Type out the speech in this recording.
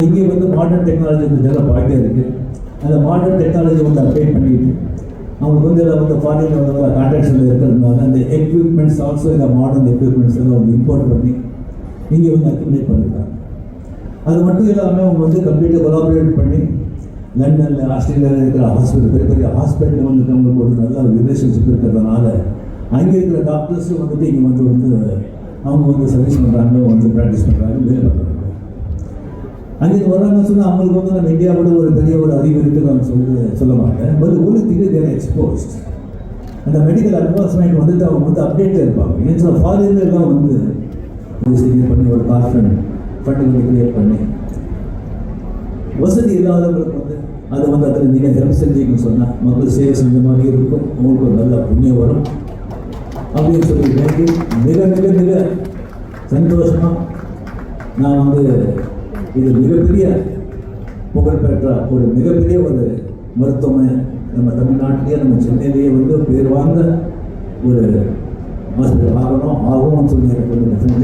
இங்கே வந்து modern technology இந்த ஜெல்லாம் பாயிட்டே இருக்குது. அந்த மாடர்ன் டெக்னாலஜி வந்து அப்டேட் பண்ணிட்டு அவங்களுக்கு வந்து இதில் வந்து ஃபாரினில் வந்து கான்ட்ராக்ஷனில் இருக்கிறதுனால அந்த எக்யூப்மெண்ட்ஸ் ஆல்சோ இந்த மாடர்ன் எக்யூப்மெண்ட்ஸ் எல்லாம் வந்து இம்போர்ட் பண்ணி இங்கே வந்து அக்யூமுலேட் பண்ணியிருக்காங்க. அது மட்டும் இல்லாமல் அவங்க வந்து கம்ப்ளீட்டாக கொலாபரேட் பண்ணி லண்டனில் ஆஸ்திரேலியாவில் இருக்கிற ஹாஸ்பிட்டல் பெரிய பெரிய ஹாஸ்பிட்டலில் வந்து அவங்களுக்கு ஒரு நல்ல ரிலேஷன்ஷிப் இருக்கிறதுனால அங்கே இருக்கிற டாக்டர்ஸும் வந்துட்டு இங்கே வந்து அவங்க வந்து சர்வீஸ் பண்ணுறாங்க, வந்து ப்ராக்டிஸ் பண்ணுறாங்க, வேலை பண்ணுறாங்க. அங்கே வராங்க சொன்னால் அவங்களுக்கு வந்து நம்ம இந்தியாவோட ஒரு பெரிய ஒரு அறிவு இருக்குது நான் சொல்ல மாட்டேன். பட் ஒரு திங்கு தேர் எக்ஸ்போஸ்ட் அந்த மெடிக்கல் அட்வான்ஸ்மெண்ட் வந்துட்டு அவங்க வந்து அப்டேட்டாக இருப்பாங்க. ஏன் சொல்ல ஃபாரின்லாம் வந்து பண்ணி ஒரு கார்ஃபண்ட் ஃபண்டு வந்து கிரியேட் பண்ணி வசதி இல்லாதவங்களுக்கு வந்து அதை வந்து அதில் நீங்கள் ஹெல்ப் செஞ்சீங்கன்னு சொன்னால் மக்கள் சேவை செஞ்ச மாதிரி இருக்கும், அவங்களுக்கு ஒரு நல்ல புண்ணியம் வரும் அப்படின்னு சொல்லி வேண்டி மிக மிக மிக சந்தோஷமாக நான் வந்து இது மிகப்பெரிய புகழ்பெற்ற ஒரு மிகப்பெரிய ஒரு மருத்துவமனை நம்ம தமிழ்நாட்டிலேயே நம்ம சென்னையிலேயே வந்து பேர் வாங்க ஒரு ஹாஸ்பிட்டல் ஆகணும்னு சொல்லி எனக்கு வந்து